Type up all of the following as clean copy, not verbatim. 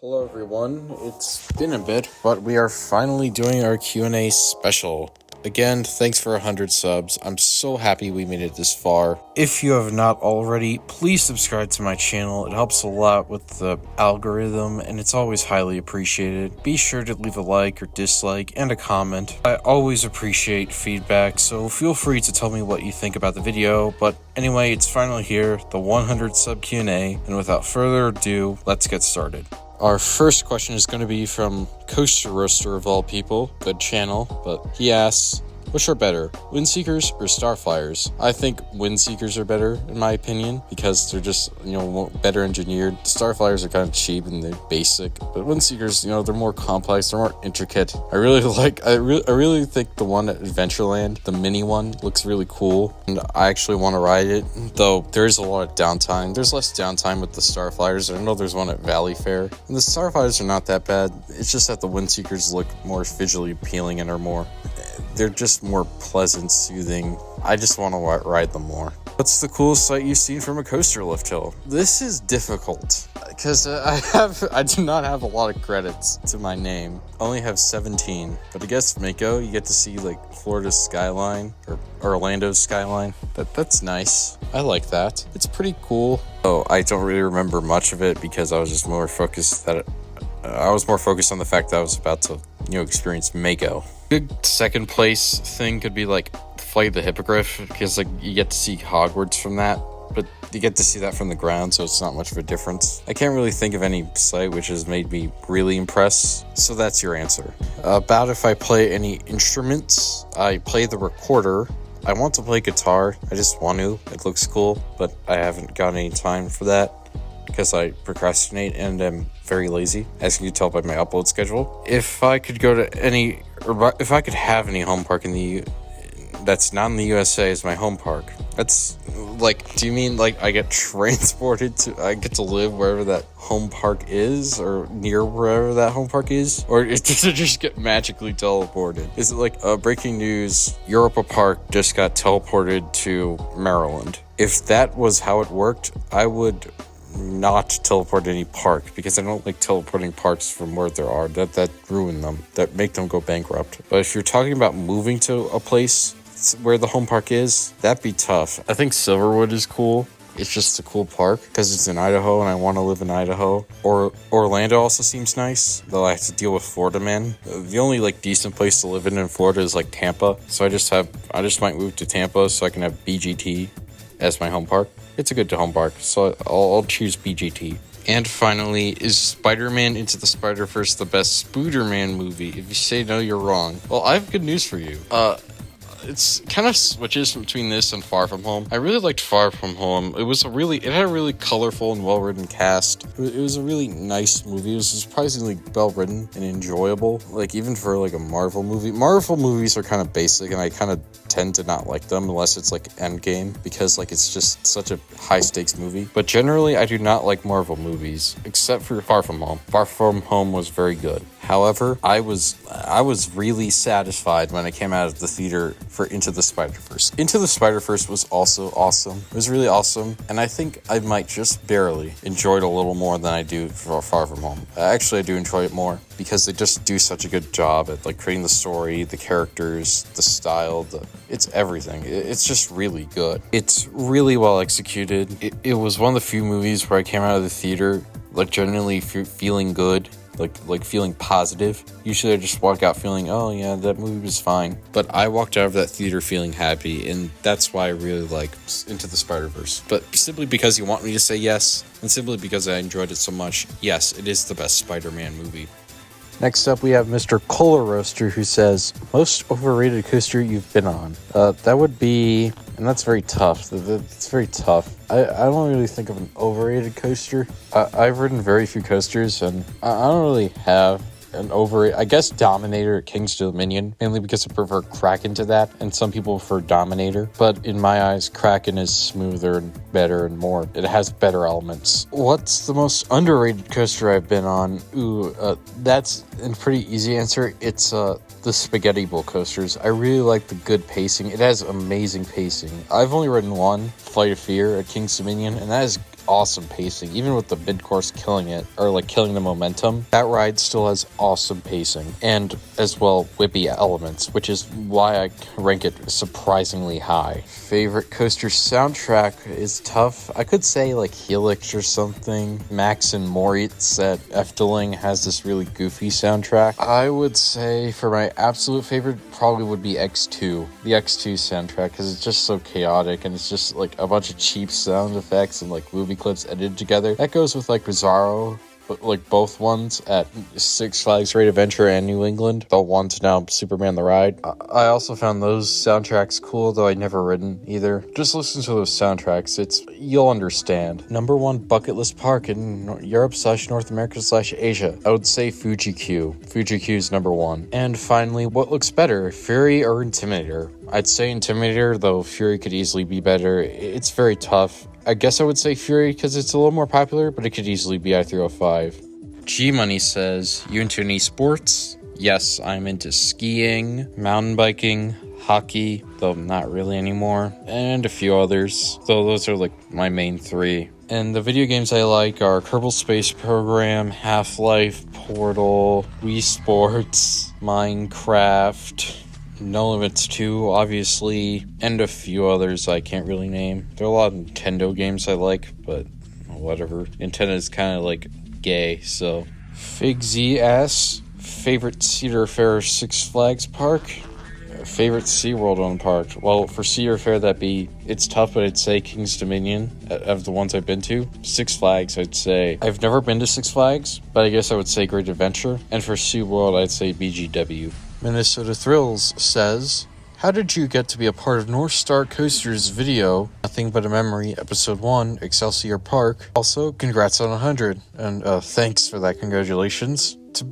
Hello everyone, it's been a bit, but we are finally doing our Q&A special. Again, thanks for 100 subs. I'm so happy we made it this far. If you have not already, please subscribe to my channel. It helps a lot with the algorithm, and it's always highly appreciated. Be sure to leave a like or dislike and a comment. I always appreciate feedback, so feel free to tell me what you think about the video. But anyway, it's finally here, the 100 sub Q&A, and without further ado, let's get started. Our first question is going to be from Coller Roaster of all people, good channel, but he asks, which are better, Windseekers or Starflyers? I think Windseekers are better, in my opinion, because they're just, better engineered. Starflyers are kind of cheap and they're basic, but Windseekers, they're more complex, they're more intricate. I really think the one at Adventureland, the mini one, looks really cool, and I actually want to ride it, though there is a lot of downtime. There's less downtime with the Starflyers. I know there's one at Valley Fair, and the Starflyers are not that bad. It's just that the Windseekers look more visually appealing and are they're just more pleasant, soothing. I just want to ride them more. What's the coolest sight you've seen from a coaster lift hill? This is difficult because I do not have a lot of credits to my name. I only have 17, but I guess Mako, you get to see like Florida's skyline or Orlando's skyline. That's nice. I like that. It's pretty cool. Oh, I don't really remember much of it because I was just more focused on the fact that I was about to, experience Mako. Good second place thing could be like Flight of the Hippogriff, because like you get to see Hogwarts from that, but you get to see that from the ground, so it's not much of a difference. I can't really think of any site which has made me really impressed, so that's your answer. About if I play any instruments, I play the recorder. I want to play guitar. I just want to. It looks cool, but I haven't got any time for that because I procrastinate and am very lazy, as you can tell by my upload schedule. If I could if I could have any home park that's not in the USA as my home park, that's like, do you mean like I get to live wherever that home park is, or near wherever that home park is? Or does it just get magically teleported? Is it like breaking news, Europa Park just got teleported to Maryland? If that was how it worked, I would not teleport any park, because I don't like teleporting parks from where there are that ruin them, that make them go bankrupt. But if you're talking about moving to a place where the home park is, that'd be tough. I think Silverwood is cool. It's just a cool park because it's in Idaho and I want to live in Idaho. Or Orlando also seems nice, though I have to deal with Florida man. The only like decent place to live in Florida is like Tampa, so I just might move to Tampa so I can have BGT as my home park. It's a good home park, so I'll choose BGT. And finally, is Spider-Man Into the Spider-Verse the best Spooderman movie? If you say no, you're wrong. Well, I have good news for you. It's kind of switches between this and Far From Home. I really liked Far From Home. It had a really colorful and well-written cast. It was a really nice movie. It was surprisingly well-written and enjoyable. Like, even for like a Marvel movie. Marvel movies are kind of basic, and I kind of tend to not like them unless it's like Endgame, because like it's just such a high-stakes movie. But generally, I do not like Marvel movies, except for Far From Home. Far From Home was very good. However, I was really satisfied when I came out of the theater for Into the Spider-Verse. Into the Spider-Verse was also awesome. It was really awesome, and I think I might just barely enjoy it a little more than I do for Far From Home. Actually, I do enjoy it more because they just do such a good job at like creating the story, the characters, the style, it's everything. It's just really good. It's really well executed. It was one of the few movies where I came out of the theater like genuinely feeling good. Like feeling positive. Usually I just walk out feeling, oh yeah, that movie was fine. But I walked out of that theater feeling happy, and that's why I really like Into the Spider-Verse. But simply because you want me to say yes, and simply because I enjoyed it so much, yes, it is the best Spider-Man movie. Next up, we have Mr. Coller Roaster, who says, most overrated coaster you've been on. That would be, and that's very tough. It's very tough. I don't really think of an overrated coaster. I've ridden very few coasters, and I don't really have an overrated. I guess Dominator at King's Dominion, mainly because I prefer Kraken to that, and some people prefer Dominator. But in my eyes, Kraken is smoother and better and more. It has better elements. What's the most underrated coaster I've been on? That's a pretty easy answer. It's the Spaghetti Bowl coasters. I really like the good pacing. It has amazing pacing. I've only ridden one, Flight of Fear at King's Dominion, and that is awesome pacing. Even with the mid-course killing it, or like killing the momentum, that ride still has awesome pacing. And as well, whippy elements, which is why I rank it surprisingly high. Favorite coaster soundtrack is tough. I could say like Helix or something. Max and Moritz at Efteling has this really goofy soundtrack. I would say for my absolute favorite probably would be X2. The X2 soundtrack, because it's just so chaotic and it's just like a bunch of cheap sound effects and like movie clips edited together. That goes with like Bizarro, but like both ones at Six Flags Great Adventure and New England. The ones now Superman the Ride. I also found those soundtracks cool, though I'd never ridden either. Just listen to those soundtracks. You'll understand. Number one bucket list park in Europe / North America / Asia. I would say Fuji-Q. Fuji-Q is number one. And finally, what looks better, Fury or Intimidator? I'd say Intimidator, though Fury could easily be better. It's very tough. I guess I would say Fury because it's a little more popular, but it could easily be i305. Gmoney says, you into any sports? Yes, I'm into skiing, mountain biking, hockey, though not really anymore, and a few others, though those are like my main three. And the video games I like are Kerbal Space Program, Half-Life, Portal, Wii Sports, Minecraft, No Limits 2, obviously, and a few others I can't really name. There are a lot of Nintendo games I like, but whatever. Nintendo's kind of like gay, so. Figsy asks, favorite Cedar Fair Six Flags park? Favorite SeaWorld on park? Well, for Cedar Fair, it's tough, but I'd say King's Dominion of the ones I've been to. Six Flags, I'd say. I've never been to Six Flags, but I guess I would say Great Adventure. And for SeaWorld, I'd say BGW. Minnesota Thrills says, how did you get to be a part of North Star Coaster's video, Nothing But a Memory, Episode 1, Excelsior Park? Also, congrats on 100, and thanks for that, congratulations. It's a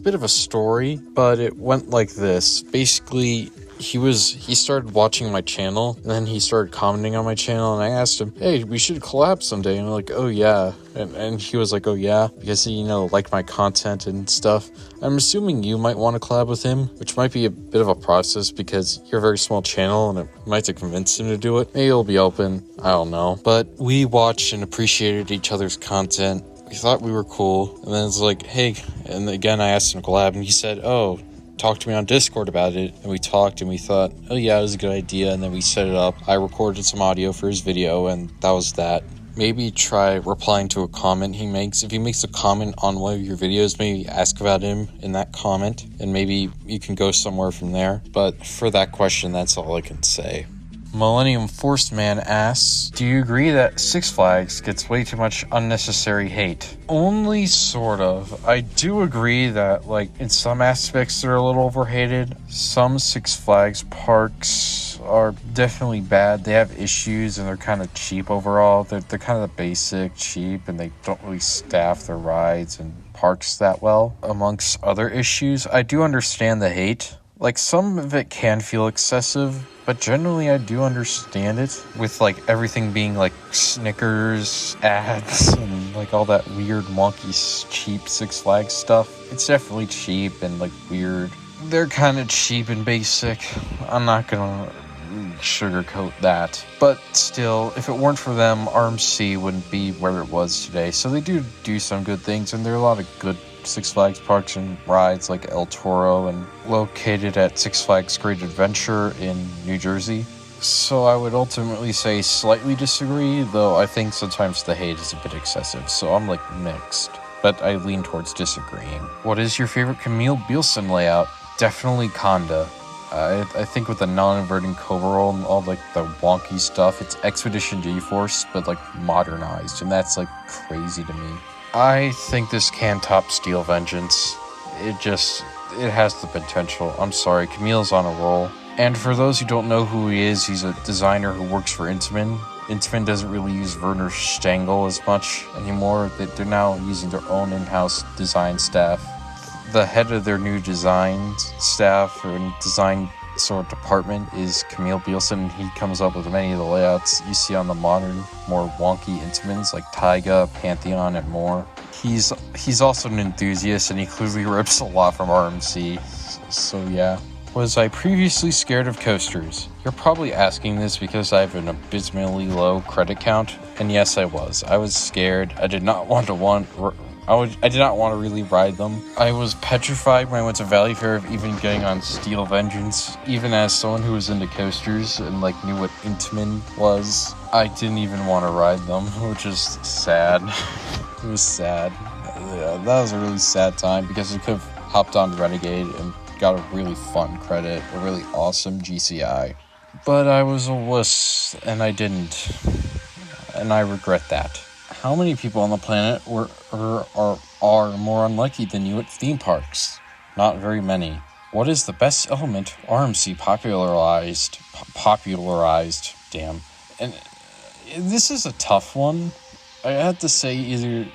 bit of a story, but it went like this. Basically, he started watching my channel, and then he started commenting on my channel, and I asked him, hey, we should collab someday, and I'm like, oh yeah, and he was like, oh yeah, because he, liked my content and stuff. I'm assuming you might want to collab with him, which might be a bit of a process, because you're a very small channel, and it might have convinced him to do it. Maybe it'll be open, I don't know, but we watched and appreciated each other's content. We thought we were cool, and then it's like, hey, and again, I asked him to collab, and he said, oh, talk to me on Discord about it, and we talked, and we thought, oh yeah, it was a good idea, and then we set it up. I recorded some audio for his video, and that was that. Maybe try replying to a comment he makes. If he makes a comment on one of your videos, maybe ask about him in that comment, and maybe you can go somewhere from there. But for that question, that's all I can say. Millennium Force Man asks, do you agree that Six Flags gets way too much unnecessary hate? Only sort of. I do agree that, in some aspects they're a little overhated. Some Six Flags parks are definitely bad. They have issues and they're kind of cheap overall. They're kind of basic, cheap, and they don't really staff their rides and parks that well. Amongst other issues, I do understand the hate. Some of it can feel excessive, but generally I do understand it. With, everything being, Snickers ads and, all that weird, wonky, cheap Six Flags stuff. It's definitely cheap and, weird. They're kind of cheap and basic. I'm not gonna sugarcoat that. But still, if it weren't for them, RMC wouldn't be where it was today. So they do some good things, and there are a lot of good Six Flags parks and rides like El Toro, and located at Six Flags Great Adventure in New Jersey. So I would ultimately say slightly disagree, though I think sometimes the hate is a bit excessive, so I'm mixed, but I lean towards disagreeing. What is your favorite Camille Bielsen layout? Definitely Conda. I think with the non-inverting Cobra roll and all the wonky stuff, it's Expedition G-Force, but modernized, and that's crazy to me. I think this can top Steel Vengeance. It has the potential. I'm sorry, Camille's on a roll. And for those who don't know who he is, he's a designer who works for Intamin. Intamin doesn't really use Werner Stengel as much anymore. They're now using their own in-house design staff. The head of their new design staff or design sort of department is Camille Bielsen. He comes up with many of the layouts you see on the modern, more wonky Intamins like Taiga, Pantheon, and more. He's also an enthusiast, and he clearly rips a lot from RMC. So yeah. Was I previously scared of coasters? You're probably asking this because I have an abysmally low credit count, and yes, I was. I was scared. I did not want to really ride them. I was petrified when I went to Valley Fair of even getting on Steel Vengeance. Even as someone who was into coasters and like knew what Intamin was, I didn't even want to ride them, which is sad. It was sad. Yeah, that was a really sad time because I could have hopped on Renegade and got a really fun credit, a really awesome GCI. But I was a wuss, and I didn't. And I regret that. How many people on the planet are more unlucky than you at theme parks? Not very many. What is the best element RMC popularized? Damn. And this is a tough one. I had to say either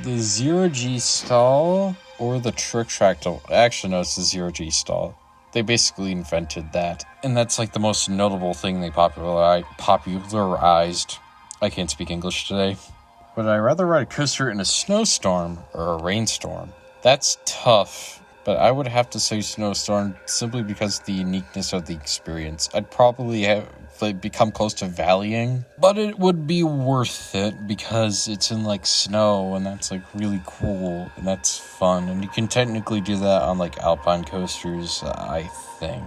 the zero-G stall or the trick track. Actually, no, it's the zero-G stall. They basically invented that. And that's like the most notable thing they popularized. I can't speak English today. Would I rather ride a coaster in a snowstorm or a rainstorm? That's tough, but I would have to say snowstorm simply because of the uniqueness of the experience. I'd probably have become close to valleying, but it would be worth it because it's in like snow and that's like really cool and that's fun, and you can technically do that on like alpine coasters, I think.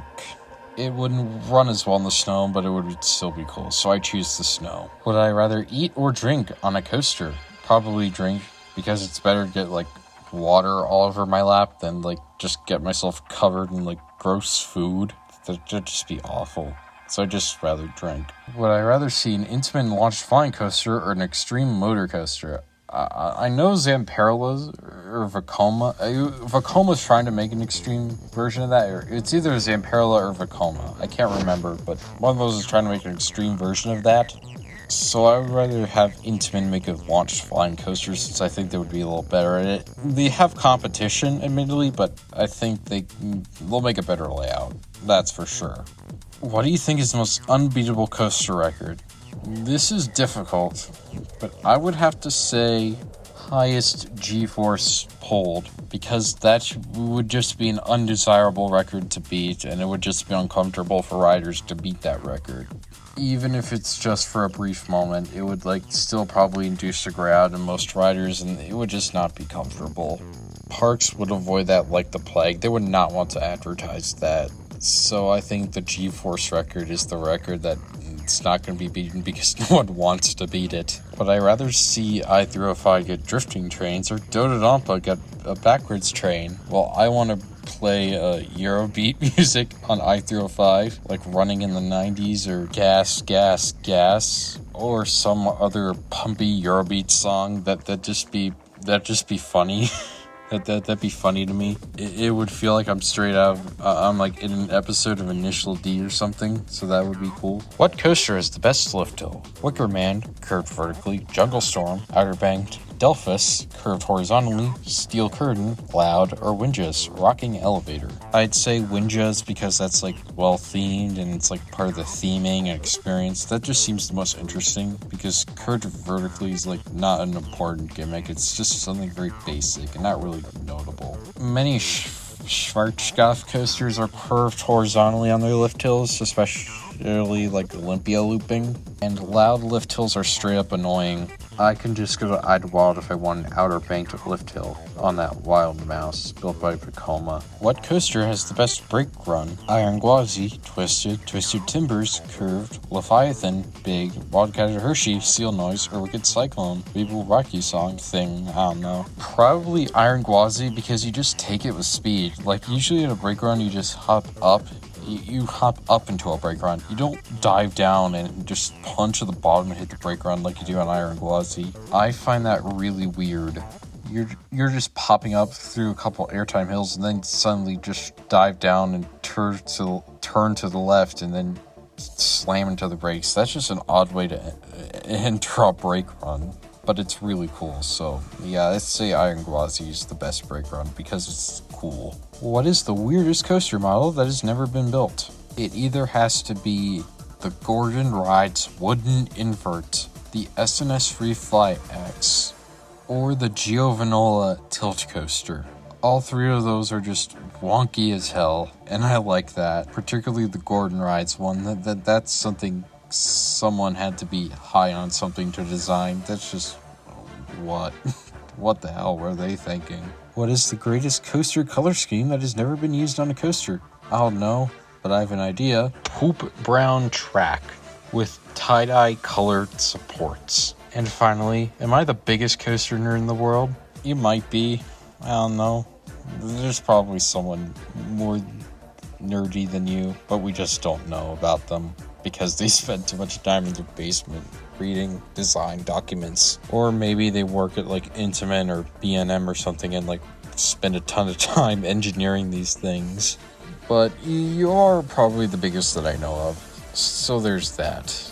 It wouldn't run as well in the snow, but it would still be cool, so I choose the snow. Would I rather eat or drink on a coaster? Probably drink, because it's better to get like water all over my lap than like just get myself covered in like gross food. That'd just be awful. So I'd just rather drink. Would I rather see an Intamin launched flying coaster or an extreme motor coaster? I know Zamperla or Vekoma. Vekoma's trying to make an extreme version of that. It's either Zamperla or Vekoma. I can't remember, but one of those is trying to make an extreme version of that. So I would rather have Intamin make a launched flying coaster since I think they would be a little better at it. They have competition, admittedly, but I think they'll make a better layout. That's for sure. What do you think is the most unbeatable coaster record? This is difficult, but I would have to say highest G-force pulled, because that would just be an undesirable record to beat, and it would just be uncomfortable for riders to beat that record. Even if it's just for a brief moment, it would like still probably induce a crowd in most riders, and it would just not be comfortable. Parks would avoid that like the plague. They would not want to advertise that. So I think the G-force record is the record that it's not going to be beaten because no one wants to beat it. Would I rather see I-305 get drifting trains or Dododonpa get a backwards train? Well, I want to play Eurobeat music on I-305, like Running in the 90s or Gas, Gas, Gas, or some other pumpy Eurobeat song that'd just be funny. That'd be funny to me. It would feel like I'm straight out of, I'm like in an episode of Initial D or something, so that would be cool. What coaster is the best lift hill? Wicker Man, curved vertically, Jungle Storm, Outer Banked, Delphus, curved horizontally, Steel Curtain, Loud, or Windja's, rocking elevator. I'd say Windja's because that's like well themed and it's like part of the theming and experience. That just seems the most interesting because curved vertically is like not an important gimmick. It's just something very basic and not really notable. Many Schwarzkopf coasters are curved horizontally on their lift hills, especially like Olympia looping, and loud lift hills are straight up annoying. I can just go to Idlewild if I want an outer banked lift hill on that Wild Mouse built by Vekoma. What coaster has the best brake run? Iron Gwazi, Twisted, Twisted Timbers, Curved, Leviathan, Big, Wildcat Hershey, Seal Noise, or Wicked Cyclone, Weeble Rocky Song thing, I don't know. Probably Iron Gwazi because you just take it with speed. Like usually at a brake run you just hop up. You hop up into a brake run. You don't dive down and just punch to the bottom and hit the brake run like you do on Iron Gwazi. I find that really weird. You're just popping up through a couple airtime hills and then suddenly just dive down and turn to the left and then slam into the brakes. That's just an odd way to enter a brake run. But it's really cool, so yeah, let's say Iron Gwazi is the best brake run because it's cool. What is the weirdest coaster model that has never been built? It either has to be the Gordon Rides Wooden Invert, the SNS Free Fly X, or the Giovanola Tilt Coaster. All three of those are just wonky as hell, and I like that. Particularly the Gordon Rides one. That's something someone had to be high on something to design. That's just... what? What the hell were they thinking? What is the greatest coaster color scheme that has never been used on a coaster? I don't know, but I have an idea. Poop brown track with tie-dye colored supports. And finally, am I the biggest coaster nerd in the world? You might be. I don't know. There's probably someone more nerdy than you, but we just don't know about them because they spend too much time in their basement reading design documents. Or maybe they work at like Intamin or B&M or something and like spend a ton of time engineering these things. But you are probably the biggest that I know of. So there's that.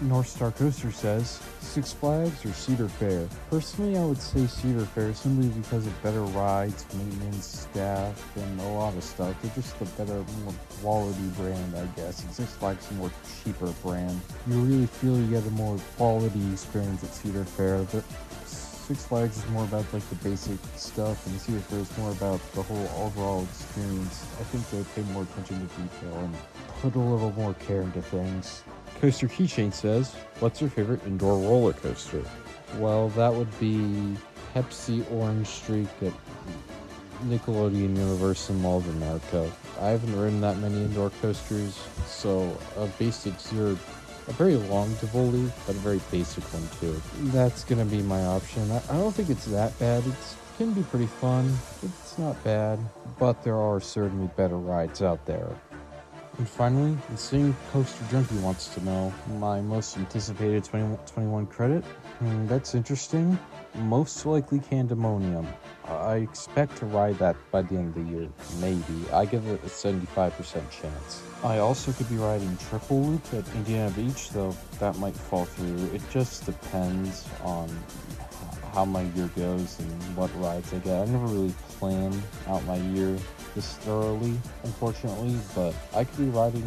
North Star Coaster says, Six Flags or Cedar Fair? Personally, I would say Cedar Fair simply because of better rides, maintenance, staff, and a lot of stuff. They're just a better, more quality brand, I guess. And Six Flags is a more cheaper brand. You really feel you get a more quality experience at Cedar Fair. But Six Flags is more about like the basic stuff, and Cedar Fair is more about the whole overall experience. I think they pay more attention to detail and put a little more care into things. Coaster Keychain says, what's your favorite indoor roller coaster? Well, that would be Pepsi Orange Streak at Nickelodeon Universal Mall of America. I haven't ridden that many indoor coasters, so a basic zero, a very long Tivoli, but a very basic one too. That's gonna be my option. I don't think it's that bad. It can be pretty fun. It's not bad, but there are certainly better rides out there. And finally, InsaneCoasterJunkie wants to know my most anticipated 2021 credit. That's interesting. Most likely Pandemonium. I expect to ride that by the end of the year. Maybe. I give it a 75% chance. I also could be riding Triple Loop at Indiana Beach, though that might fall through. It just depends on how my year goes and what rides I get. I never really plan out my year this thoroughly, unfortunately, but I could be riding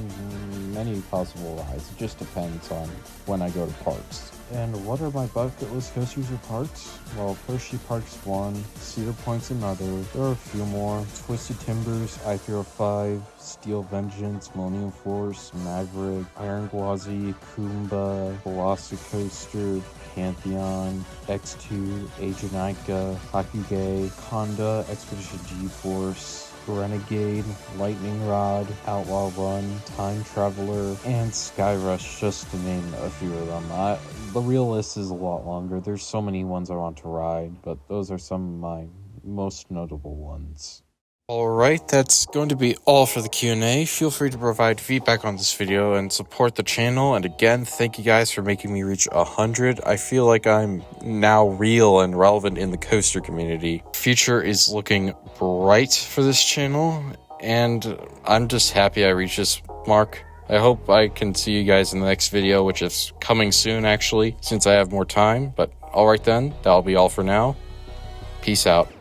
many possible rides. It just depends on when I go to parks. And what are my bucket list coasters or parks? Well, Hershey Park's one, Cedar Point's another. There are a few more. Twisted Timbers, I-305, Steel Vengeance, Millennium Force, Maverick, Iron Gwazi, Kumba, Velocicoaster, Pantheon, X2, Ajanica, Hakuge, Honda, Expedition G-Force, Renegade, Lightning Rod, Outlaw Run, Time Traveler, and Skyrush, just to name a few of them. The real list is a lot longer. There's so many ones I want to ride, but those are some of my most notable ones. Alright, that's going to be all for the Q&A. Feel free to provide feedback on this video and support the channel. And again, thank you guys for making me reach 100. I feel like I'm now real and relevant in the coaster community. Future is looking bright for this channel, and I'm just happy I reached this mark. I hope I can see you guys in the next video, which is coming soon actually, since I have more time. But alright then, that'll be all for now. Peace out.